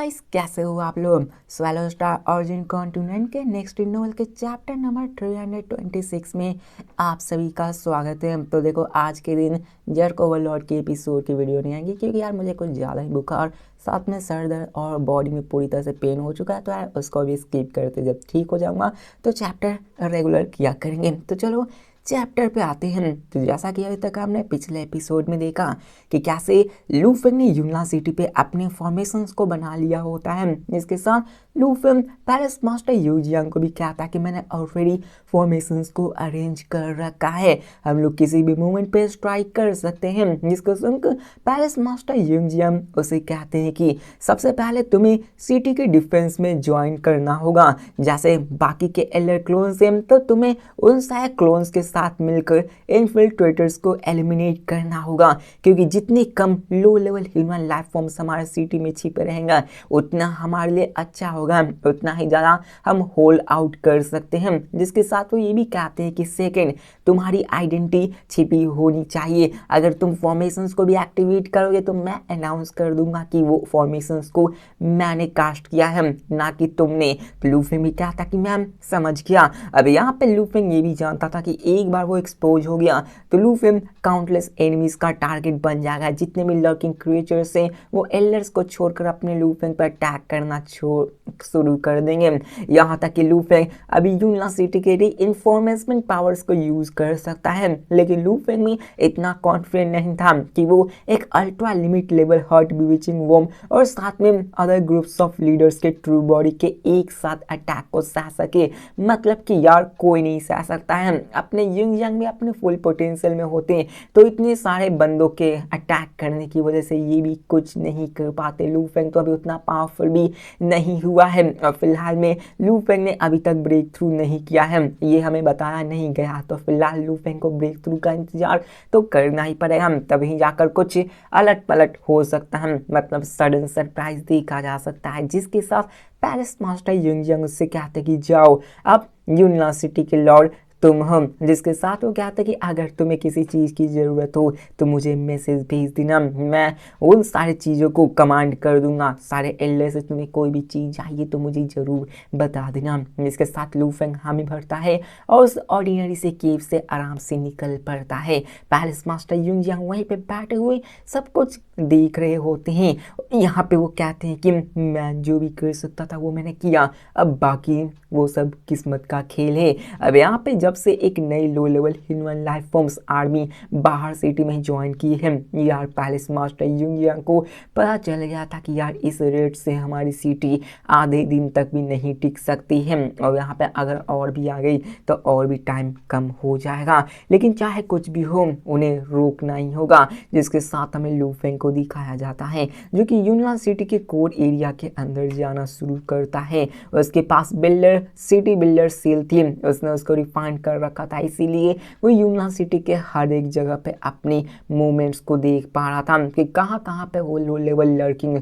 Guys, कैसे हो आप लोग। स्वेलो स्टार ऑरिजिन कॉन्टिनेंट के नेक्स्ट नोवेल के चैप्टर नंबर 326 में आप सभी का स्वागत है। तो देखो, आज के दिन जर्क ओवरलॉर्ड के एपिसोड की वीडियो नहीं आएगी क्योंकि यार मुझे कुछ ज़्यादा ही बुखार, साथ में सर दर्द और बॉडी में पूरी तरह से पेन हो चुका है। तो यार उसको भी स्किप करते, जब ठीक हो जाऊँगा तो चैप्टर रेगुलर किया करेंगे। तो चलो चैप्टर पे आते हैं। तो जैसा कि अभी तक हमने पिछले एपिसोड में देखा कि कैसे लू फेंग ने यूना सिटी पे अपने फॉर्मेशंस को बना लिया होता है, जिसके साथ लू Feng palace master you Jiang को भी कहता है कि मैंने ऑलरेडी फॉर्मेशंस को अरेंज कर रखा है, हम लोग किसी भी मोमेंट पे स्ट्राइक कर सकते हैं। जिसको सुनकर पैलेस मास्टर यू जियांग उसे कहते हैं कि सबसे पहले तुम्हें सिटी के डिफेंस में ज्वाइन करना होगा। जैसे बाकी के एलर क्लोन्स हैं तो तुम्हें उन सारे क्लोन्स के साथ मिलकर इन्फिल्ट्रेटर्स को एलिमिनेट करना होगा, क्योंकि जितने कम low level human life forms हमारे सिटी में छिपे रहेंगे उतना हमारे लिए अच्छा होगा, उतना ही ज़्यादा हम होल्ड आउट कर सकते हैं। जिसके साथ वो ये भी कहते हैं कि सेकंड, तुम्हारी आइडेंटिटी छिपी होनी चाहिए। अगर तुम फॉर्मेशंस को भी एक्टिवेट करोगे तो मैं अनाउंस कर दूंगा कि वो फॉर्मेशंस को मैंने कास्ट किया है, ना कि तुमने। लू फेंग भी कहता कि मैम समझ गया। अब यहाँ पे लू फेंग ये भी जानता था कि एक बार वो एक्सपोज हो गया तो लू फेंग काउंटलेस एनिमीज का टारगेट बन जाएगा। जितने भी लर्किंग क्रिएचर्स हैं वो एल्डर्स को छोड़कर अपने लू फेंग पर अटैक करना शुरू कर देंगे। यहाँ तक कि लू फेंग अभी यूना सिटी के रीइंफोर्समेंट पावर्स को यूज कर सकता है, लेकिन लू फेंग में इतना कॉन्फिडेंट नहीं था कि वो एक ultra limit level heart bewitching worm और साथ में अदर ग्रुप्स ऑफ लीडर्स के ट्रू बॉडी के एक साथ अटैक को सह सके। मतलब कि यार कोई नहीं सह सकता है। अपने यंग यंग में अपने फुल पोटेंशियल में होते हैं तो इतने सारे बंदों के अटैक करने की वजह से ये भी कुछ नहीं कर पाते। लू फेंग तो अभी उतना पावरफुल भी नहीं हुआ है और फिलहाल में लू फेंग ने अभी तक ब्रेक थ्रू नहीं किया है, ये हमें बताया नहीं गया। तो फिलहाल लू फेंग को ब्रेक थ्रू का इंतजार तो करना ही पड़ेगा, तभी जाकर कुछ अलट पलट हो सकता है, मतलब सडन सरप्राइज देखा जा सकता है। जिसके साथ पैलेस मास्टर यंग यंग उससे कहते कि जाओ अब यूनिवर्सिटी सिटी के लॉर्ड तुम हम। जिसके साथ वो कहते कि अगर तुम्हें किसी चीज़ की ज़रूरत हो तो मुझे मैसेज भेज देना, मैं उन सारी चीज़ों को कमांड कर दूंगा। सारे एल्डर से तुम्हें कोई भी चीज़ चाहिए तो मुझे ज़रूर बता देना। जिसके साथ लू फेंग हामी भरता है और उस ऑर्डिनरी से केव से आराम से निकल पड़ता है। पैलेस मास्टर यून जियांग वहीं पे बैठे हुए सब कुछ देख रहे होते हैं। यहाँ पे वो कहते हैं कि मैं जो भी कर सकता था वो मैंने किया, अब बाकी वो सब किस्मत का खेल है। अब यहाँ पे जब से एक नई लो level human life forms army बाहर सिटी में ज्वाइन की है, यार पैलेस मास्टर यूंग जियांग को पता चल गया था कि यार इस रेट से हमारी सिटी आधे दिन तक भी नहीं टिक सकती है और यहाँ पे अगर और भी आ गई तो और भी टाइम कम हो जाएगा। लेकिन चाहे कुछ भी हो उन्हें रोकना ही होगा। जिसके साथ हमें लू फेंग को दिखाया जाता है जो कि यूनिवर्सिटी सिटी के कोर एरिया के अंदर जाना शुरू करता है। उसके पास बिल्डर सिटी बिल्डर सेल थी, उसने उसको रिफाइन कर रखा था, इसीलिए वो यूना सिटी के हर एक जगह पे अपने मूवमेंट्स को देख पा रहा था कि कहाँ कहाँ पे वो low level lurking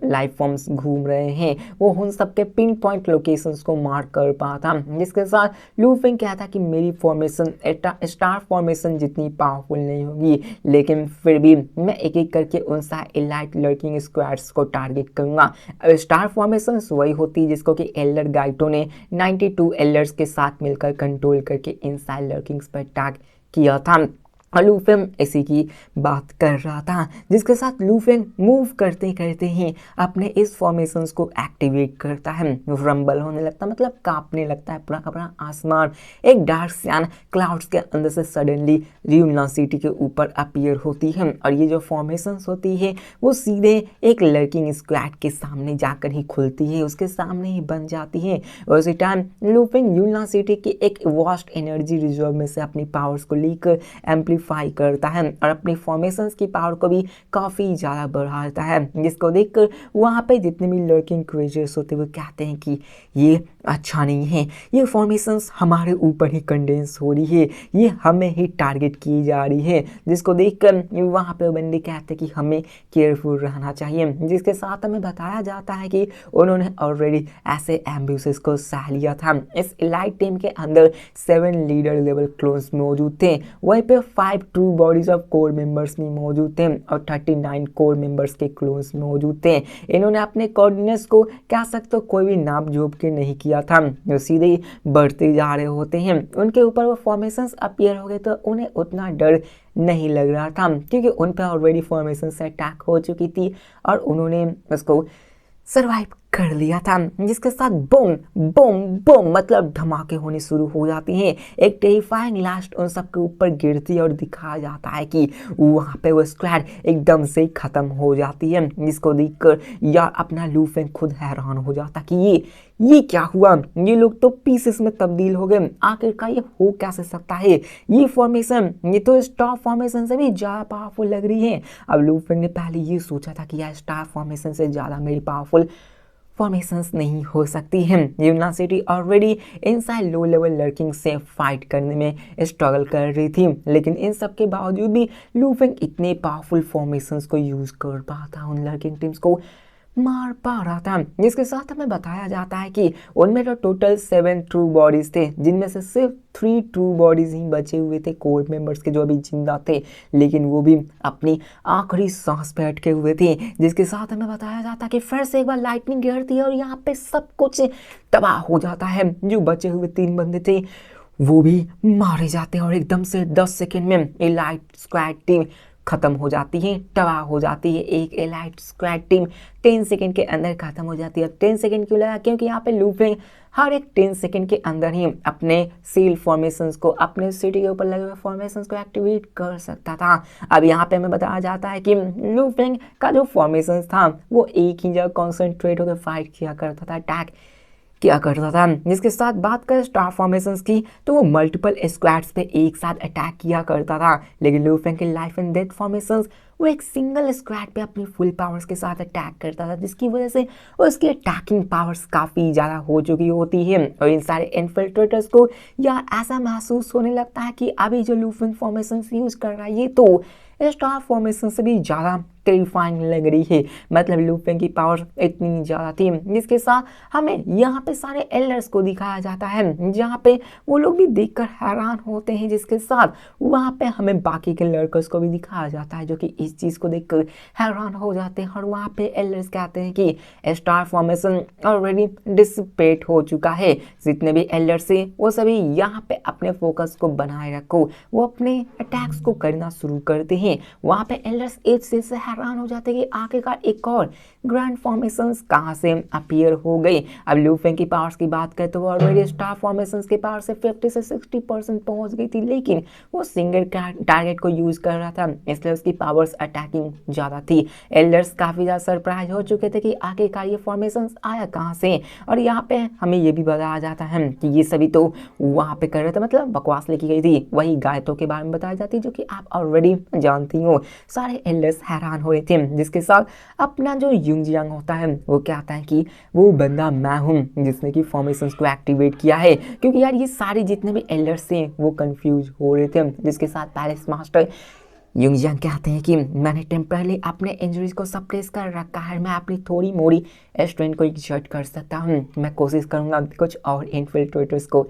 life forms घूम रहे हैं। वो उन सबके पिन पॉइंट लोकेशंस को मार्क कर पा था। जिसके साथ लू फेंग कहता कि मेरी फॉर्मेशन स्टार फॉर्मेशन जितनी पावरफुल नहीं होगी, लेकिन फिर भी मैं एक एक करके उन सारे एलाइट लर्किंग स्क्वाड्स को टारगेट करूंगा। स्टार फॉर्मेशन वही होती है जिसको कि एल्डर गाइटो ने 92 एल्डर्स के साथ मिलकर कंट्रोल करके इनसाइड लर्किंग्स पर अटैक किया था। लू फेंग इसी की बात कर रहा था। जिसके साथ लू फेंग मूव करते करते ही अपने इस फॉर्मेशंस को एक्टिवेट करता है। रंबल होने लगता, मतलब कांपने लगता है पूरा का पूरा आसमान। एक डार्क सैन क्लाउड्स के अंदर से सडनली यूना सिटी के ऊपर अपीयर होती है और ये जो फॉर्मेशंस होती है वो सीधे एक लर्किंग स्क्वाड के सामने जाकर ही खुलती है, उसके सामने ही बन जाती है। और उसी टाइम लू फेंग यूना सिटी की एक वास्ट एनर्जी रिजर्व में से अपनी पावर्स को लेकर एम्पलीफाई करता है और अपनी फॉर्मेशंस की पावर को भी काफ़ी ज़्यादा बढ़ाता है। जिसको देखकर वहाँ पे जितने भी लर्किंग क्रिएचर्स होते हैं वो कहते हैं कि ये अच्छा नहीं है, ये फॉर्मेशंस हमारे ऊपर ही कंडेंस हो रही है, ये हमें ही टारगेट की जा रही है। जिसको देखकर वहाँ पे बंदे कहते हैं कि हमें केयरफुल रहना चाहिए। जिसके साथ हमें बताया जाता है कि उन्होंने ऑलरेडी ऐसे एम्ब्यूसेस को सह लिया था। इस एलाइट टीम के अंदर 7 लीडर लेवल क्लोन्स मौजूद थे, वहीं पे 5 5 true bodies of core members में मौजूद थे और 39 कोर मेंबर्स के क्लोन्स मौजूद थे। इन्होंने अपने कोऑर्डिनेट्स को कह सकते हो कोई भी नाप जोप के नहीं किया था, जो सीधे ही बढ़ते जा रहे होते हैं। उनके ऊपर वो फॉर्मेशंस अपीयर हो गए तो उन्हें उतना डर नहीं लग रहा था, क्योंकि उन पर ऑलरेडी फॉर्मेशन से अटैक हो चुकी थी और उन्होंने उसको सरवाइव कर लिया था। जिसके साथ बूम बूम बूम मतलब धमाके होने शुरू हो जाते हैं। एक टेरिफाइंग लास्ट उन सबके ऊपर गिरती है और दिखाया जाता है कि वहाँ पे वो स्क्वाड एकदम से खत्म हो जाती है, जिसको देखकर यार अपना लू फेंग खुद हैरान हो जाता कि ये क्या हुआ, ये लोग तो पीसेस में तब्दील हो गए, आखिरकार ये हो कैसे सकता है, ये फॉर्मेशन ये तो स्टार फॉर्मेशन से भी ज़्यादा पावरफुल लग रही है। अब लू फेंग ने पहले ये सोचा था कि यार स्टार फॉर्मेशन से ज़्यादा मेरी पावरफुल फॉर्मेशंस नहीं हो सकती हैं। University already inside low level lurking से फाइट करने में स्ट्रगल कर रही थी, लेकिन इन सब के बावजूद भी लू फेंग इतने पावरफुल फॉर्मेशंस को यूज़ कर पाता, उन लर्किंग टीम्स को मार पा रहा था। जिसके साथ हमें बताया जाता है कि उनमें तो टोटल 7 ट्रू बॉडीज थे, जिनमें से सिर्फ 3 ट्रू बॉडीज ही बचे हुए थे कोर मेंबर्स के, जो अभी जिंदा थे, लेकिन वो भी अपनी आखिरी सांस पे अटके हुए थे। जिसके साथ हमें बताया जाता कि फिर से एक बार लाइटनिंग गिरती है और यहाँ पे सब कुछ तबाह हो जाता है। जो बचे हुए 3 बंदे थे वो भी मारे जाते हैं और एकदम से 10 सेकेंड में एलाइट स्क्वाड टीम खत्म हो जाती है, तबाह हो जाती है। एक एलाइट स्क्वाड टीम 10 सेकेंड के अंदर खत्म हो जाती है। 10 सेकेंड क्यों लगा, क्योंकि यहाँ पे लू फेंग हर एक 10 सेकेंड के अंदर ही अपने सील फॉर्मेशंस को, अपने सिटी के ऊपर लगे हुए फॉर्मेशंस को एक्टिवेट कर सकता था। अब यहाँ पे हमें बताया जाता है कि लू फेंग का जो फॉर्मेशंस था वो एक ही जगह कॉन्सेंट्रेट होकर फाइट किया करता था, अटैक क्या करता था। जिसके साथ बात करें स्टार फॉर्मेशंस की तो वो मल्टीपल स्क्वाड्स पे एक साथ अटैक किया करता था, लेकिन लू फेंग के लाइफ एंड डेथ फॉर्मेशंस वो एक सिंगल स्क्वाड पे अपनी फुल पावर्स के साथ अटैक करता था, जिसकी वजह से उसकी अटैकिंग पावर्स काफ़ी ज़्यादा हो चुकी होती है। और इन सारे इन्फिल्ट्रेटर्स को या ऐसा महसूस होने लगता है कि अभी जो लू फेंग फॉर्मेशंस यूज़ कर रहा है ये तो स्टार फॉर्मेशन से भी ज़्यादा टेरिफाइंग लग रही है। मतलब लू फेंग की पावर इतनी ज़्यादा थी। जिसके साथ हमें यहाँ पे सारे एल्डर्स को दिखाया जाता है, जहाँ पे वो लोग भी देखकर हैरान होते हैं। जिसके साथ वहाँ पे हमें बाकी के लड़कर्स को भी दिखाया जाता है, जो कि इस चीज़ को देखकर हैरान हो जाते हैं। और वहाँ पे एल्डर्स कहते हैं कि स्टार फॉर्मेशन ऑलरेडी डिसिपेट हो चुका है, जितने भी एल्डर्स हैं वो सभी यहाँ पे अपने फोकस को बनाए रखो, वो अपने अटैक्स को करना शुरू करते हैं। वहाँ पे एल्डर्स एक से हैरान हो जाते हैं कि आखिरकार एक और ग्रैंड फॉर्मेशंस कहाँ से अपीयर हो गई। अब लू फेंग की पावर्स की बात करें तो वो ऑलरेडी स्टार फॉर्मेशंस की पावर से 50 से 60% पहुंच गई थी, लेकिन वो सिंगल टारगेट को यूज कर रहा था, इसलिए उसकी पावर्स अटैकिंग ज़्यादा थी। एल्डर्स काफ़ी ज़्यादा सरप्राइज हो चुके थे कि आखिरकार ये फॉर्मेशंस आया कहाँ से। और यहाँ पे हमें ये भी बताया जाता है कि ये सभी तो वहाँ पे कर रहे थे, मतलब बकवास लिखी गई थी। वही गायतों के बारे में बताई जाती है, जो कि आप ऑलरेडी जानती हो। सारे एल्डर्स हैरान हो रहे थे। जिसके साथ अपना जो युंगजियांग होता है वो कहता है कि वो बंदा मैं हूँ जिसने कि फॉर्मेशंस को एक्टिवेट किया है, क्योंकि यार ये सारे जितने भी एल्डर्स थे वो कंफ्यूज हो रहे थे। जिसके साथ पैलेस मास्टर युंगजियांग कहते हैं कि मैंने टेम्परली अपने इंजरीज को सप्रेस कर रखा है, मैं अपनी थोड़ी मोड़ी स्ट्रेंथ को एक्सर्ट कर सकता हूँ, मैं कोशिश करूँगा कुछ और इन्फिल्ट्रेटर्स को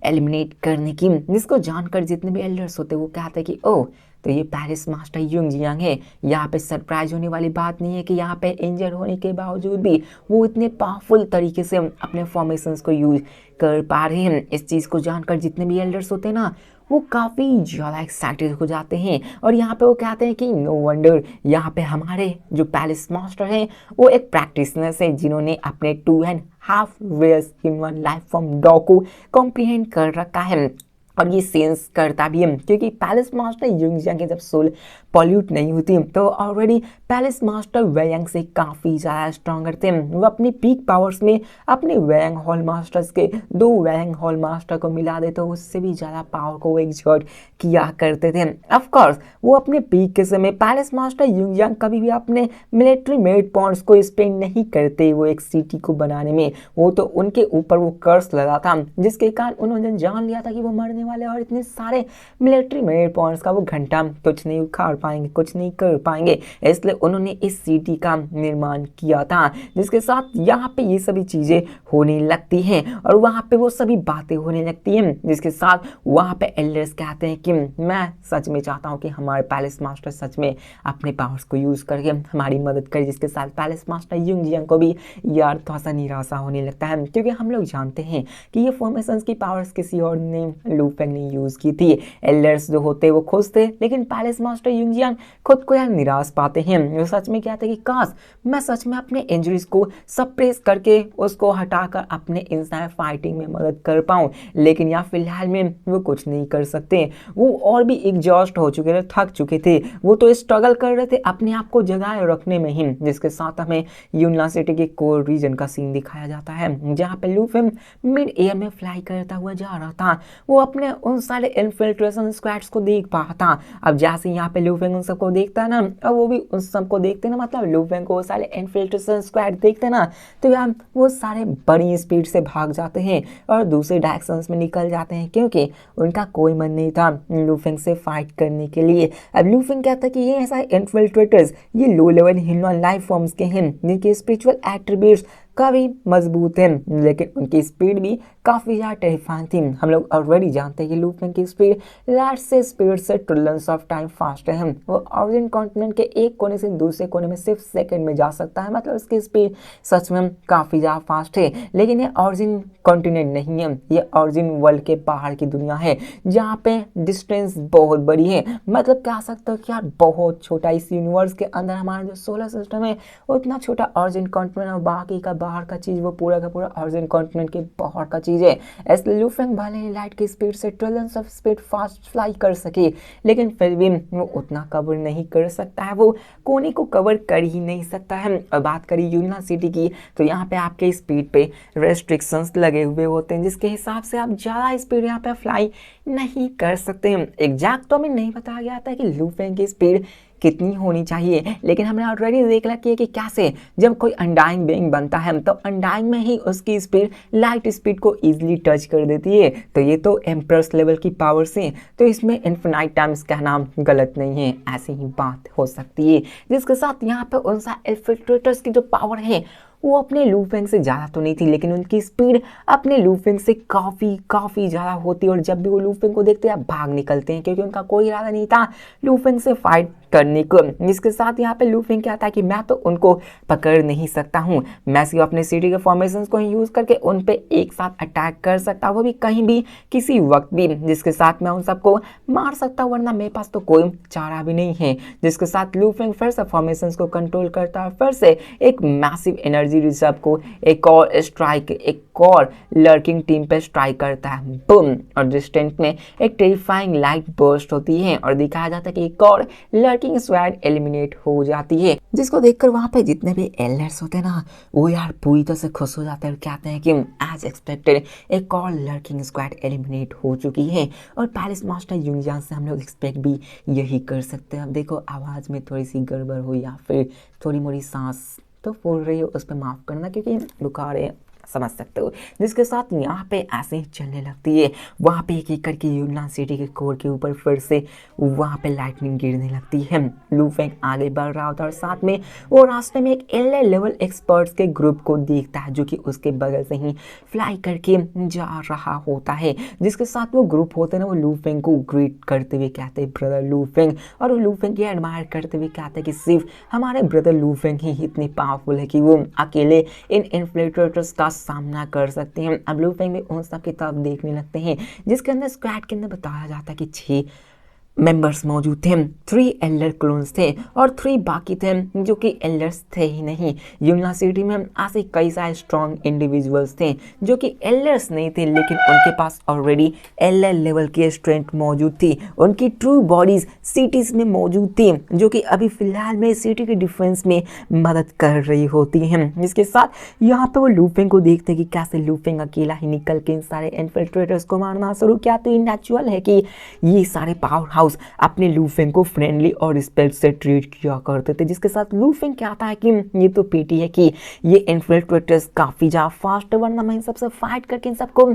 एलिमिनेट करने की। जिसको जानकर जितने भी एल्डर्स होते वो कहते हैं कि ओह तो ये पैलेस मास्टर युंगजियांग है। यहाँ पे सरप्राइज होने वाली बात नहीं है कि यहाँ पे इंजर होने के बावजूद भी वो इतने पावरफुल तरीके से अपने फॉर्मेशंस को यूज कर पा रहे हैं। इस चीज़ को जानकर जितने भी एल्डर्स होते हैं ना वो काफ़ी ज़्यादा एक्साइटेड हो जाते हैं। और यहाँ पे वो कहते हैं कि नो वंडर यहाँ पे हमारे जो पैलेस मास्टर हैं वो एक प्रैक्टिशनर है, जिन्होंने अपने 2.5 वीयर्स in one life form dog को कॉम्प्रीहेंड कर रखा है। और ये सेंस करता भी है, क्योंकि पैलेस मास्टर युंगजियांग की जब सोल पॉल्यूट नहीं होती तो ऑलरेडी पैलेस मास्टर वेयंग से काफ़ी ज़्यादा स्ट्रॉन्गर थे। वो अपनी पीक पावर्स में अपने वेयंग हॉल मास्टर्स के 2 वेयंग हॉल मास्टर को मिला दे तो उससे भी ज़्यादा पावर को एक्सर्ट किया करते थे। ऑफ कोर्स वो अपने पीक के समय पैलेस मास्टर युंगजियांग कभी भी अपने मिलिट्री मेड पॉइंट्स को स्पेंड नहीं करते वो एक सिटी को बनाने में। वो तो उनके ऊपर वो कर्स लगा था, जिसके कारण उन्होंने जान लिया था कि वो मरने रहने वाले और इतने सारे मिलिट्री मेड पॉइंट्स का वो घंटा कुछ नहीं उखाड़ पाएंगे, कुछ नहीं कर पाएंगे। इसलिए उन्होंने इस सिटी का निर्माण किया था, जिसके साथ यहाँ पे ये सभी चीजें होने लगती हैं और वहाँ पे वो सभी बातें होने लगती हैं, जिसके साथ वहाँ पे एल्डर्स कहते हैं कि मैं सच में चाहता हूँ कि हमारे पैलेस मास्टर सच में अपने पावर्स को यूज करके हमारी मदद करे। जिसके साथ पैलेस मास्टर युंग जियांग को भी यार थोड़ा सा निराशा होने लगता है, क्योंकि हम लोग जानते हैं कि ये फॉर्मेशंस की पावर्स किसी और ने लू फेंग ने यूज की थी। एल्डर्स जो होते वो खुश थे, लेकिन पैलेस मास्टर युंग जियांग खुद को यार निराश पाते हैं। वो सच में कहते हैं कि काश मैं सच में अपने इंजरीज को सप्रेस करके उसको हटाकर अपने इंसान फाइटिंग में मदद कर पाऊं, लेकिन यार फिलहाल में वो कुछ नहीं कर सकते। वो और भी एग्जॉस्ट हो चुके थे, थक चुके थे, वो तो स्ट्रगल कर रहे थे अपने आप को जगाए रखने में ही। जिसके साथ हमें यूनला सिटी के कोर रीजन का सीन दिखाया जाता है, जहाँ पे लू फेंग मिड एयर में फ्लाई करता हुआ जा रहा था। वो अपने उन सारे इन्फिल्ट्रेशन स्क्वाड्स को देख पा था। अब जैसे यहाँ पे लू फेंग उन सबको देखता है ना, अब वो भी उन सबको देखते ना, मतलब लू फेंग को सारे इन्फिल्ट्रेशन स्क्वाड देखते ना, तो यार वो सारे बड़ी स्पीड से भाग जाते हैं और दूसरे डायरेक्शंस में निकल जाते हैं, क्योंकि उनका कोई मन नहीं था लू फेंग से फाइट करने के लिए। अब लू फेंग कहता है कि ये ऐसा इन्फिल्ट्रेटर्स ये लो लेवल ह्यूमन लाइफ फॉर्म्स के हैं, जिनके स्पिरिचुअल एट्रीब्यूट्स काफ़ी मजबूत है, लेकिन उनकी स्पीड भी काफ़ी ज़्यादा टेरिफाइंग थी। हम लोग ऑलरेडी जानते हैं कि लू फेंग की स्पीड लाइट से स्पीड से ट्रिलियंस ऑफ टाइम फास्ट है। वो ऑरिजिन कॉन्टिनेंट के एक कोने से दूसरे कोने में सिर्फ सेकंड में जा सकता है, मतलब उसकी स्पीड सच में काफ़ी ज़्यादा फास्ट है। लेकिन ये ऑरिजिन कॉन्टिनेंट नहीं है, ये ऑरिजिन वर्ल्ड के बाहर की दुनिया है, जहाँ पे डिस्टेंस बहुत बड़ी है। मतलब कह सकते हो कि यार बहुत छोटा इस यूनिवर्स के अंदर हमारा जो सोलर सिस्टम है उतना छोटा ऑरिजिन कॉन्टिनेंट और बाकी का बाहर का चीज वो पूरा का पूरा ऑरिजिन कॉन्टिनेंट के बाहर का चीज है। इसलिए लू फेंग भले ही लाइट की स्पीड से trillions of speed fast fly कर सके, लेकिन फिर भी वो उतना कवर नहीं कर सकता है, वो कोने को कवर कर ही नहीं सकता है। और बात करी यूनियन सिटी की, तो यहाँ पे आपके स्पीड पे रेस्ट्रिक्शंस लगे हुए होते हैं, जिसके हिसाब से आप ज़्यादा स्पीड यहाँ पे फ्लाई नहीं कर सकते। एग्जैक्ट तो हमें नहीं बताया गया था कि लू फेंग की स्पीड कितनी होनी चाहिए, लेकिन हमने ऑलरेडी देख रखी है कि कैसे जब कोई अनडाइंग बीइंग बनता है तो अनडाइंग में ही उसकी स्पीड लाइट स्पीड को इजीली टच कर देती है। तो ये तो एम्प्रेस लेवल की पावर से, तो इसमें इन्फिनाइट टाइम्स कहना गलत नहीं है, ऐसी ही बात हो सकती है। जिसके साथ यहाँ पे उन इन्फिल्ट्रेटर्स की जो पावर है वो अपने लू फेंग से ज़्यादा तो नहीं थी, लेकिन उनकी स्पीड अपने लू फेंग से काफ़ी ज़्यादा होती है। और जब भी वो लू फेंग को देखते हैं भाग निकलते हैं, क्योंकि उनका कोई इरादा नहीं था लू फेंग से फाइट करने को। जिसके साथ यहाँ पे लू फेंग कहता है कि मैं तो उनको पकड़ नहीं सकता हूँ, मैं सिर्फ अपने सिटी के फॉर्मेशंस को यूज़ करके उन पे एक साथ अटैक कर सकता हूँ, वो भी कहीं भी किसी वक्त भी, जिसके साथ मैं उन सबको मार सकता हूँ, वरना मेरे पास तो कोई चारा भी नहीं है। जिसके साथ लू फेंग फिर से फॉर्मेशंस को कंट्रोल करता है, फिर से एक मैसिव एनर्जी रिजर्व को एक और स्ट्राइक, एक और लर्किंग टीम पे स्ट्राइक करता है, बूम, और डिस्टेंस में एक टेरिफाइंग लाइट बर्स्ट होती है और दिखाया जाता है कि एक और लर्किंग स्क्वाड एलिमिनेट हो जाती है, जिसको देखकर वहां पे जितने भी एल्डर्स होते हैं ना वो यार पूरी तरह से खुश हो जाते हैं और कहते हैं कि एज एक्सपेक्टेड एक और लर्किंग स्क्वाड एलिमिनेट हो चुकी है। और पैलेस मास्टर युंग जियांग से हम लोग एक्सपेक्ट भी यही कर सकते हैं। अब देखो आवाज में थोड़ी सी गड़बड़ हुई या फिर थोड़ी मोड़ी सांस तो फूल रही हो, उस पर माफ़ करना, क्योंकि बुखार है, समझ सकते हो। जिसके साथ यहाँ पे ऐसे ही चलने लगती है, वहाँ पे एक एक करके यूनान सिटी के कोर के ऊपर फिर से वहाँ पे लाइटनिंग गिरने लगती है। लू फेंग आगे बढ़ रहा होता है और साथ में वो रास्ते में एक एल लेवल एक्सपर्ट्स के ग्रुप को देखता है, जो कि उसके बगल से ही फ्लाई करके जा रहा होता है। जिसके साथ वो ग्रुप होते हैं ना, वो लू फेंग को ग्रीट करते हुए कहते हैं ब्रदर लू फेंग, और वो लू फेंग की एडमायर करते हुए कहते हैं कि सिर्फ हमारे ब्रदर लू फेंग ही इतनी पावरफुल है कि वो अकेले इन इन्फ्लेटर्स का सामना कर सकते हैं। अब लू फेंग भी उन सब की तरफ देखने लगते हैं, जिसके अंदर स्क्वाड के अंदर बताया जाता है कि 6 मेंबर्स मौजूद थे, 3 एल्डर क्लोन्स थे और 3 बाकी थे जो कि एल्डर्स थे ही नहीं। यूनियन सिटी में ऐसे कई सारे स्ट्रॉन्ग इंडिविजुअल्स थे जो कि एल्डर्स नहीं थे, लेकिन उनके पास ऑलरेडी एल्डर लेवल की स्ट्रेंथ मौजूद थी। उनकी ट्रू बॉडीज सिटीज में मौजूद थी, जो कि अभी फिलहाल में सिटी के डिफेंस में मदद कर रही होती हैं। जिसके साथ यहाँ पे वो लू फेंग को देखते हैं कि कैसे लू फेंग अकेला ही निकल के इन सारे इन्फिल्ट्रेटर्स को मारना शुरू किया। तो ये नेचुरल है कि ये सारे पावर अपने लू फेंग को फ्रेंडली और रिस्पेक्ट से ट्रीट किया करते थे। जिसके साथ लू फेंग कहता है कि ये तो पीटी है कि ये इन्फिल्ट्रेटर्स काफी ज्यादा फास्ट है, वरना मैं इन सबसे फाइट करके इन सबको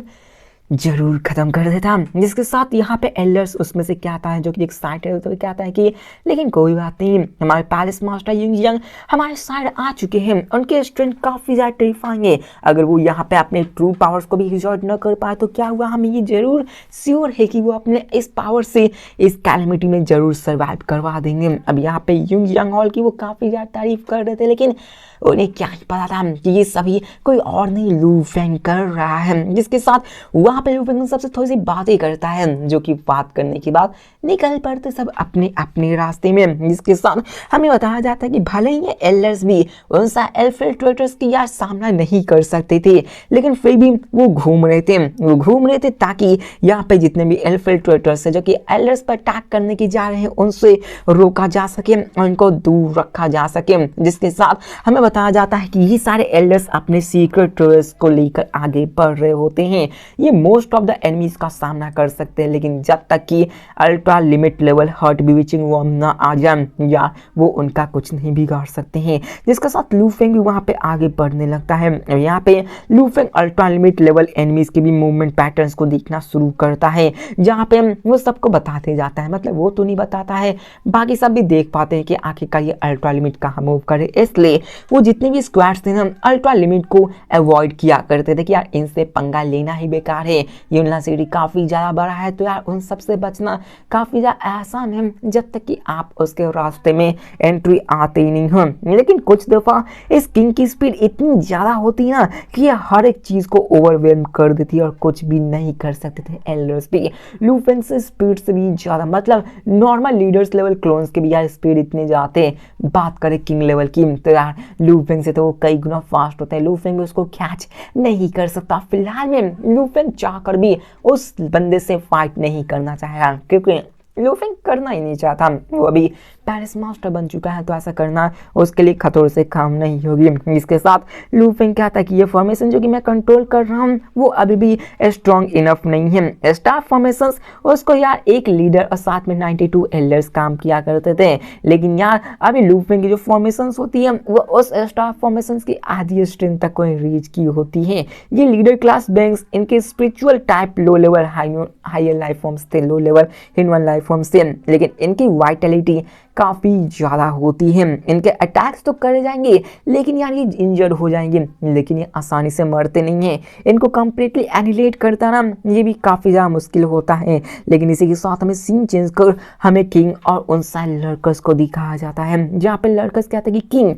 जरूर खत्म कर देता। जिसके साथ यहाँ पे एल्डर्स उसमें से क्या आता है जो कि एक्साइटेड होते हुए क्या आता है कि लेकिन कोई बात नहीं, हमारे पैलेस मास्टर युंग हमारे साइड आ चुके हैं, उनके स्ट्रेंथ काफ़ी ज़्यादा टेरिफाइंग है। अगर वो यहाँ पे अपने ट्रू पावर्स को भी रिजॉर्ट न कर पाए तो क्या हुआ, हमें ये जरूर श्योर है कि वो अपने इस पावर से इस कैलेमिटी में जरूर सर्वाइव करवा देंगे। अब यहाँ पे युंग हॉल की वो काफ़ी ज़्यादा तारीफ कर रहे थे, लेकिन उन्हें क्या ही पता था कि ये सभी कोई और नहीं लू फेंग कर रहा है। जिसके साथ वहाँ पे लू फेंग सबसे थोड़ी सी बातें करता है, जो कि बात करने के बाद निकल पड़ते सब अपने अपने रास्ते में। जिसके साथ हमें बताया जाता है कि भले ही ये एल्डर्स भी उन सा इन्फिल्ट्रेटर्स की यार सामना नहीं कर सकते थे, लेकिन फिर भी वो घूम रहे थे ताकि यहाँ पे जितने भी इन्फिल्ट्रेटर्स है जो कि एल्डर्स पर अटैक करने की जा रहे हैं उनसे रोका जा सके, उनको दूर रखा जा सके। जिसके साथ हमें बताया जाता है कि ये सारे एल्डर्स अपने सीक्रेट ट्रेस को लेकर आगे बढ़ रहे होते हैं। ये मोस्ट ऑफ द एनिमीज का सामना कर सकते हैं, लेकिन जब तक कि ultra limit level heart bewitching worm ना आ जाए या वो उनका कुछ नहीं बिगाड़ सकते हैं। जिसके साथ लू फेंग भी वहाँ पे आगे बढ़ने लगता है। यहाँ पे लू Feng ultra limit level enemies के भी मूवमेंट पैटर्न्स को देखना शुरू करता है, जहाँ पे वो सबको बताते जाता है। मतलब वो तो नहीं बताता है, बाकी सब भी देख पाते हैं कि आखिरकार ये अल्ट्रा लिमिट कहाँ मूव करे। इसलिए वो जितने भी स्क्वाड्स थे ना अल्ट्रा लिमिट को अवॉइड किया करते थे कि यार इनसे पंगा लेना ही बेकार है, यूनिवर्सिटी काफ़ी ज़्यादा बड़ा है तो यार उन सबसे बचना काफ़ी ज़्यादा आसान है जब तक कि आप उसके रास्ते में एंट्री आते ही नहीं हो। लेकिन कुछ दफ़ा इस किंग की स्पीड इतनी ज़्यादा होती ना कि ये हर एक चीज़ को ओवरवेलम कर देती और कुछ भी नहीं कर सकते थे एल्डर्स भी। लू फेंग से स्पीड से भी ज़्यादा, मतलब नॉर्मल लीडर्स लेवल क्लोन्स के भी यार स्पीड इतने जाते। बात करें किंग लेवल की तो यार लू फेंग से तो वो कई गुना फास्ट होता है, लू फेंग उसको कैच नहीं कर सकता। फिलहाल में लू फेंग चाहकर भी उस बंदे से फाइट नहीं करना चाहेगा, क्योंकि लू फेंग करना ही नहीं चाहता। वो अभी पैलेस मास्टर बन चुका है तो ऐसा करना उसके लिए खतौर से काम नहीं होगी। इसके साथ लू फेंग कहता है कि ये फॉर्मेशन जो कि मैं कंट्रोल कर रहा हूँ वो अभी भी स्ट्रॉन्ग इनफ नहीं है। स्टार फॉर्मेशंस उसको यार एक लीडर और साथ में 92 एल्डर्स काम किया करते थे, लेकिन यार अभी लू फेंग की जो फॉर्मेशंस होती है वो उस स्टार फॉर्मेशंस की आधी स्ट्रेंथ तक कोई रीच की होती है। ये लीडर क्लास बैंक्स इनके spiritual type low level higher life forms थे, low level human life forms थे, लेकिन इनकी वाइटलिटी काफ़ी ज़्यादा होती है। इनके अटैक्स तो करे जाएंगे लेकिन यार ये इंजर्ड हो जाएंगे, लेकिन ये आसानी से मरते नहीं हैं। इनको कंप्लीटली एनिलेट करता ना ये भी काफ़ी ज़्यादा मुश्किल होता है। लेकिन इसी के साथ हमें सीन चेंज कर हमें किंग और उन सारे लड़कर्स को दिखाया जाता है, जहाँ पे लड़कर्स कहते हैं कि किंग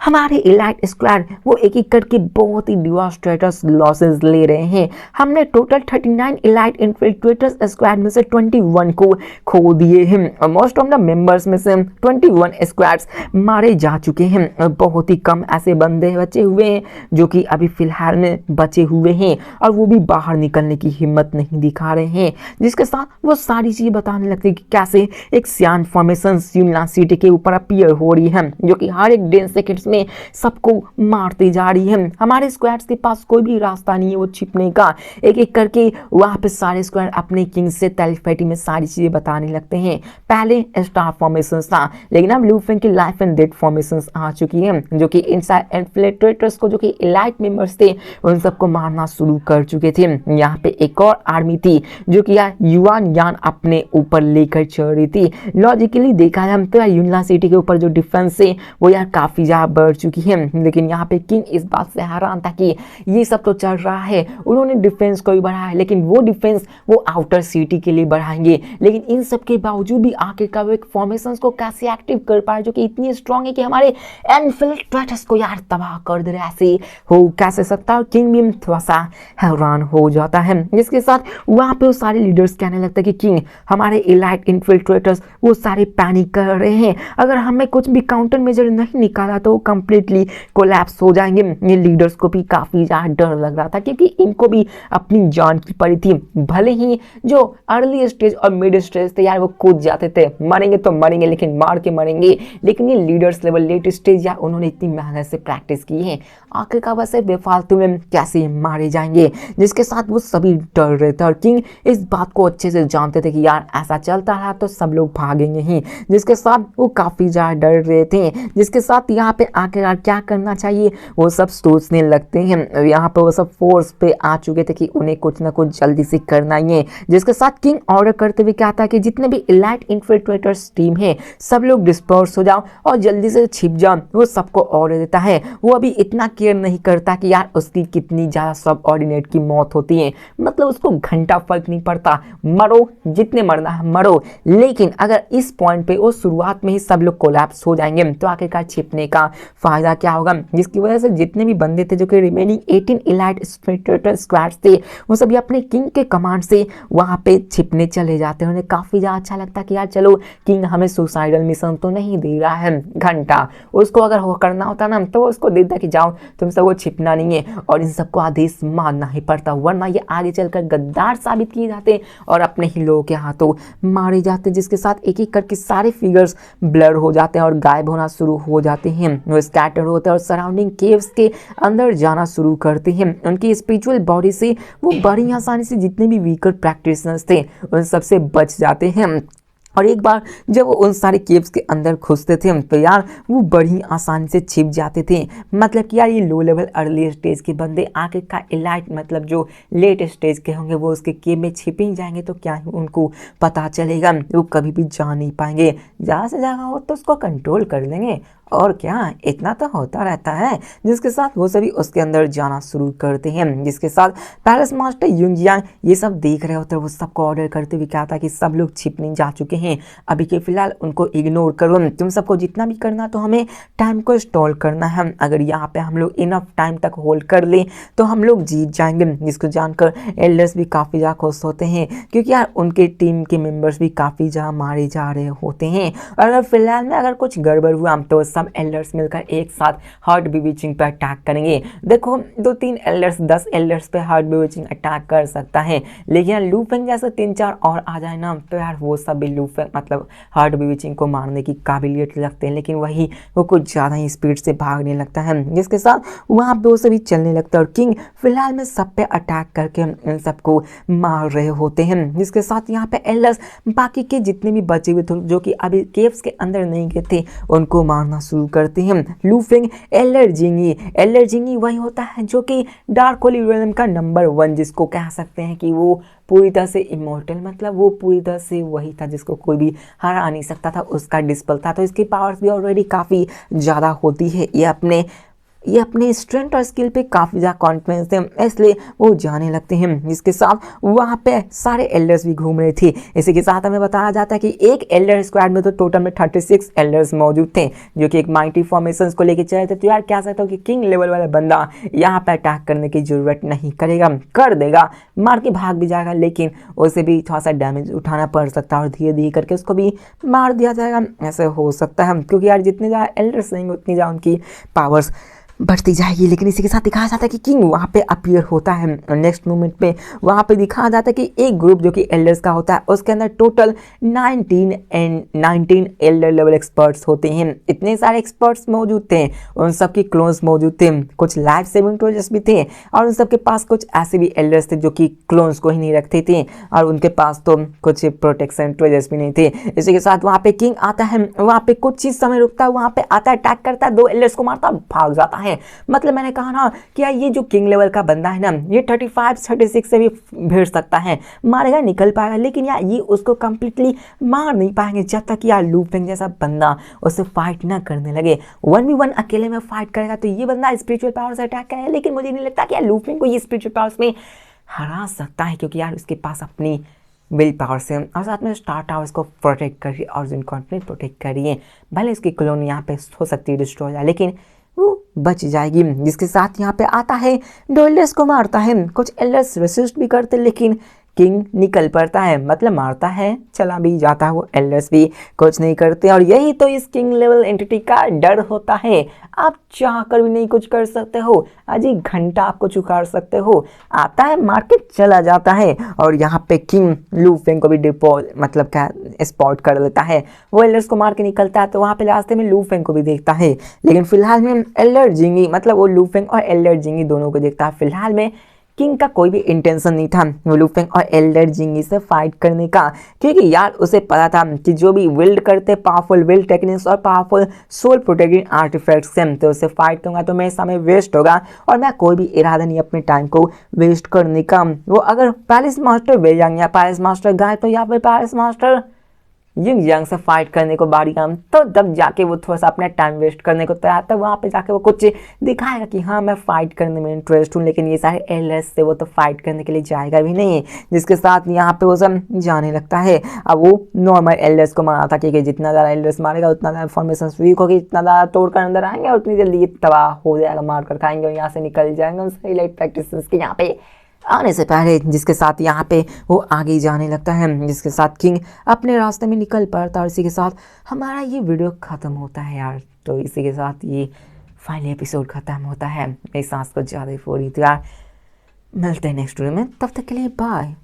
हमारे इलाइट स्क्वाड वो एक एक करके बहुत ही डिवास्ट्रेटर्स लॉसेस ले रहे हैं। हमने टोटल 39 इलाइट इन्फिल्ट्रेटर्स स्क्वाड में से 21 को खो दिए हैं और मोस्ट ऑफ द मेंबर्स में से 21 स्क्वाड्स मारे जा चुके हैं और बहुत ही कम ऐसे बंदे बचे हुए हैं जो कि अभी फिलहाल में बचे हुए हैं और वो भी बाहर निकलने की हिम्मत नहीं दिखा रहे हैं। जिसके साथ वो सारी चीज़ें बताने लगती है कि कैसे एक सियान फॉर्मेशन यूनिवर्सिटी के ऊपर अपीयर हो रही है जो कि हर एक 10 सेकेंड्स में सबको मारती जा रही है। हमारे स्क्वाड्स के पास कोई भी रास्ता नहीं है वो छिपने का। एक एक करके वहाँ पे सारे स्क्वाड अपने किंग से टेलीपैथी में सारी चीज़ें बताने लगते हैं। पहले स्टार फॉर्मेशन था, लेकिन अब लू फेंग की लाइफ एंड डेथ फॉर्मेशंस आ चुकी है जो कि इनसाइड इन्फिल्ट्रेटर्स को जो कि इलाइट मेंबर्स थे उन सबको मारना शुरू कर चुके थे। यहाँ पे एक और आर्मी थी जो कि यार युआन यान अपने ऊपर लेकर चल रही थी। लॉजिकली देखा जाए तो यार यूनिवर्सिटी के ऊपर जो डिफेंस है वो यार काफ़ी ज़्यादा बढ़ चुकी है, लेकिन यहाँ पे किंग इस बात से हैरान था कि ये सब तो चल रहा है, उन्होंने डिफेंस को भी बढ़ाया है लेकिन वो डिफेंस वो आउटर सिटी के लिए बढ़ाएंगे, लेकिन इन सब के बावजूद भी आखिरकार वो एक फॉर्मेशंस को कैसे एक्टिव कर पाए जो कि इतनी स्ट्रांग है कि हमारे इन्फिल्ट्रेटर्स को यार तबाह कर दे रहे। ऐसे हो कैसे सकता है? किंग भी थोड़ा सा हैरान हो जाता है। जिसके साथ वहाँ पे वो सारे लीडर्स कहने लगता है कि किंग हमारे इलाइट इन्फिल्ट्रेटर्स वो सारे पैनिक कर रहे हैं, अगर हमें कुछ भी काउंटर मेजर नहीं निकाला तो कंप्लीटली कोलैप्स हो जाएंगे। ये लीडर्स को भी काफ़ी ज़्यादा डर लग रहा था क्योंकि इनको भी अपनी जान की पड़ी थी। भले ही जो अर्ली स्टेज और मिड स्टेज थे यार वो कूद जाते थे, मरेंगे तो मरेंगे लेकिन मार के मरेंगे, लेकिन ये लीडर्स लेवल लेट स्टेज यार उन्होंने इतनी मेहनत से प्रैक्टिस की है, आखिरकार वैसे बेफालतू में कैसे मारे जाएंगे, जिसके साथ वो सभी डर रहे थे और किंग इस बात को अच्छे से जानते थे कि यार ऐसा चलता रहा तो सब लोग भागेंगे ही, जिसके साथ वो काफ़ी ज़्यादा डर रहे थे। जिसके साथ यहाँ पे आखिरकार क्या करना चाहिए वो सब सोचने लगते हैं। यहाँ पे वो सब फोर्स पे आ चुके थे कि उन्हें कुछ ना कुछ जल्दी से करना ही है, जिसके साथ किंग ऑर्डर करते हुए क्या था कि जितने भी इलाइट इन्फिल्ट्रेटर्स टीम है सब लोग डिस्पर्स हो जाओ और जल्दी से छिप जाओ। वो सबको ऑर्डर देता है। वो अभी इतना केयर नहीं करता कि यार उसकी कितनी ज़्यादा सब ऑर्डिनेट की मौत होती है, मतलब उसको घंटा फर्क नहीं पड़ता, मरो जितने मरना है मरो। लेकिन अगर इस पॉइंट पे वो शुरुआत में ही सब लोग कोलैप्स हो जाएंगे तो आखिरकार छिपने का फायदा क्या होगा, जिसकी वजह से जितने भी बंदे थे जो कि रिमेनिंग 18 इलाइट स्पेक्टेटर स्क्वाड्स थे वो सभी अपने किंग के कमांड से वहां पे छिपने चले जाते हैं। उन्हें काफी ज्यादा अच्छा लगता है कि यार चलो किंग हमें सुसाइडल मिशन तो नहीं दे रहा है, घंटा उसको अगर हो करना होता ना तो उसको देता कि जाओ तुम सबको छिपना नहीं है और इन सबको आदेश मानना ही पड़ता, वरना ये आगे चलकर गद्दार साबित किए जाते और अपने ही लोगों के हाथों मारे जाते, जिसके साथ एक एक करके सारे फिगर्स ब्लर हो जाते हैं और गायब होना शुरू हो जाते हैं। वो स्कैटर होते हैं और सराउंडिंग केव्स के अंदर जाना शुरू करते हैं। उनकी स्पिरिचुअल बॉडी से वो बड़ी आसानी से जितने भी वीकर प्रैक्टिशनर्स थे उन सबसे बच जाते हैं। और एक बार जब वो उन सारे केव्स के अंदर घुसते थे तो यार वो बड़ी आसानी से छिप जाते थे, मतलब कि यार ये लो लेवल अर्ली स्टेज के बंदे आगे का इलाइट मतलब जो लेट स्टेज के होंगे वो उसके केव में छिप ही जाएंगे तो क्या ही उनको पता चलेगा, वो कभी भी जा नहीं पाएंगे। ज़्यादा से ज़्यादा हो तो उसको कंट्रोल कर लेंगे और क्या इतना तो होता रहता है। जिसके साथ वो सभी उसके अंदर जाना शुरू करते हैं, जिसके साथ पैलेस मास्टर युंगयांग ये सब देख रहे होते हैं। वो सबको ऑर्डर करते हुए क्या था कि सब लोग छिपने जा चुके हैं, अभी के फिलहाल उनको इग्नोर करो, तुम सबको जितना भी करना तो हमें टाइम को स्टॉल करना है, अगर यहाँ पे हम लोग इनफ टाइम तक होल्ड कर लें तो हम लोग जीत जाएंगे। जिसको जानकर एल्डर्स भी काफ़ी ज़्यादा खुश होते हैं क्योंकि यार उनके टीम के मेंबर्स भी काफ़ी ज़्यादा मारे जा रहे होते हैं। और अगर फिलहाल में अगर कुछ गड़बड़ हुआ तो सब एल्डर्स मिलकर एक साथ हार्ट बीविचिंग पर अटैक करेंगे। देखो 2-3 एल्डर्स 10 एल्डर्स पे हार्ट बीविचिंग अटैक कर सकता है, लेकिन लू फेंग जैसे 3-4 और आ जाए ना तो यार वो सब भी लू फेंग मतलब हार्ट बीविचिंग को मारने की काबिलियत रखते हैं, लेकिन वही वो कुछ ज़्यादा ही स्पीड से भागने लगता है, जिसके साथ वहाँ पे वो सभी चलने लगता है और किंग फिलहाल में सब पे अटैक करके इन सबको मार रहे होते हैं। जिसके साथ यहाँ पे एल्डर्स बाकी के जितने भी बचे हुए थे जो कि अभी केव्स के अंदर नहीं गए थे उनको मारना शुरू करते हैं। लू फेंग एल्डर जिंगी वही होता है जो कि डार्क होली रियल्म का नंबर 1 जिसको कह सकते हैं कि वो पूरी तरह से इमॉर्टल, मतलब वो पूरी तरह से वही था जिसको कोई भी हरा नहीं सकता था, उसका डिस्पल था, तो इसकी पावर्स भी ऑलरेडी काफ़ी ज़्यादा होती है। ये अपने स्ट्रेंथ और स्किल पे काफ़ी ज़्यादा कॉन्फिडेंस थे, इसलिए वो जाने लगते हैं। जिसके साथ वहाँ पे सारे एल्डर्स भी घूम रहे थे। इसी के साथ हमें बताया जाता है कि एक एल्डर स्क्वाड में तो टोटल में 36 एल्डर्स मौजूद थे जो कि एक माइटी फॉर्मेशंस को लेके चले थे। तो यार कह सकता हूँ कि किंग लेवल वाला बंदा यहाँ पे अटैक करने की जरूरत नहीं करेगा, कर देगा, मार के भाग भी जाएगा, लेकिन उसे भी थोड़ा सा डैमेज उठाना पड़ सकता है और धीरे धीरे करके उसको भी मार दिया जाएगा, ऐसे हो सकता है। क्योंकि यार जितने ज़्यादा एल्डर्स रहेंगे उतनी ज़्यादा उनकी पावर्स बढ़ती जाएगी। लेकिन इसी के साथ दिखाया जाता है कि किंग वहाँ पे अपीयर होता है। नेक्स्ट मोमेंट पे वहाँ पे दिखाया जाता है कि एक ग्रुप जो कि एल्डर्स का होता है उसके अंदर टोटल 19 एल्डर लेवल एक्सपर्ट्स होते हैं। इतने सारे एक्सपर्ट्स मौजूद थे, उन सबके क्लोन्स मौजूद थे, कुछ लाइफ सेविंग टोजर्स भी थे और उन सबके पास कुछ ऐसे भी एल्डर्स थे जो कि क्लोन्स को ही नहीं रखते थे और उनके पास तो कुछ प्रोटेक्शन टोजर्स भी नहीं थे। इसी के साथ वहाँ पे किंग आता है, वहाँ पे कुछ चीज़ समय रुकता है, वहाँ पे आता है, अटैक करता है, 2 एल्डर्स को मारता, भाग जाता है। मतलब मैंने कहा ना कि यार ये जो किंग लेवल का बंदा है ना ये 35-36 से भी भिड़ सकता है, मारेगा निकल पाएगा, लेकिन यार ये उसको कंप्लीटली मार नहीं पाएंगे जब तक यार लू फेंग जैसा बंदा उससे फाइट ना करने लगे। 1v1 अकेले में फाइट करेगा तो ये बंदा स्पिरिचुअल पावर से अटैक करेगा, लेकिन मुझे नहीं लगता कि यार लू फेंग को ये स्पिरिचुअल पावर्स में हरा सकता है, क्योंकि यार उसके पास अपनी विल पावर से और साथ में स्टार टावर्स को प्रोटेक्ट करिए और जिन कॉन्टिनेंट प्रोटेक्ट करिए, भले उसकी कॉलोनी यहाँ पे हो सकती है डिस्ट्रॉय हो जाए लेकिन वो बच जाएगी। जिसके साथ यहाँ पे आता है 2 एल्डर्स को मारता है, कुछ एल्डर्स रेसिस्ट भी करते लेकिन किंग निकल पड़ता है, मतलब मारता है, चला भी जाता है। वो एल्डर्स भी कुछ नहीं करते और यही तो इस किंग लेवल एंटिटी का डर होता है। आप चाह कर भी नहीं कुछ कर सकते हो, अजी घंटा आपको चुकार सकते हो, आता है मार के चला जाता है। और यहाँ पे किंग लू फेंग को भी मतलब क्या स्पॉट कर लेता है। वो एल्डर्स को मार के निकलता है तो वहाँ पे रास्ते में लू फेंग को भी देखता है, लेकिन फिलहाल में एल्डर जिंगी मतलब वो लू फेंग और एल्डर जिंगी दोनों को देखता है। फिलहाल में किंग का कोई भी इंटेंशन नहीं था वो लू फेंग और एल्डर जिंगी से फाइट करने का, क्योंकि यार उसे पता था कि जो भी विल्ड करते पावरफुल विल्ड टेक्निक्स और पावरफुल सोल प्रोटेक्टिंग आर्टिफैक्ट्स से तो उससे फाइट करूंगा तो मेरे समय वेस्ट होगा और मैं कोई भी इरादा नहीं अपने टाइम को वेस्ट करने का। वो अगर पैलेस मास्टर वेयांग या पैलेस मास्टर गाय तो यहाँ पे पैलेस मास्टर यंग यंग से फाइट करने को बारी काम, तो तब जाके वो थोड़ा सा अपना टाइम वेस्ट करने को तैयार था। वहाँ पे जाके वो कुछ दिखाएगा कि हाँ मैं फाइट करने में इंटरेस्ट हूँ, लेकिन ये सारे एल्डर्स से वो तो फाइट करने के लिए जाएगा भी नहीं, जिसके साथ यहाँ पे वो सब जाने लगता है। अब वो नॉर्मल एल्डर्स को मारा था क्योंकि जितना ज़्यादा एल्डर्स मारेगा उतना ज़्यादा फॉर्मेशन वीक होगी, जितना ज़्यादा तोड़कर अंदर आएंगे और उतनी जल्दी ये तबाह हो जाएगा, मार कर खाएंगे और यहाँ से निकल जाएंगे उनसे इलाइट प्रैक्टिस के यहाँ पे आने से पहले, जिसके साथ यहाँ पे वो आगे जाने लगता है, जिसके साथ किंग अपने रास्ते में निकल पड़ता है। और इसी के साथ हमारा ये वीडियो ख़त्म होता है यार। तो इसी के साथ ये फाइनल एपिसोड ख़त्म होता है। मेरी सांस को ज़्यादा ही फूल रही थी यार। मिलते हैं नेक्स्ट वीडियो में, तब तक के लिए बाय।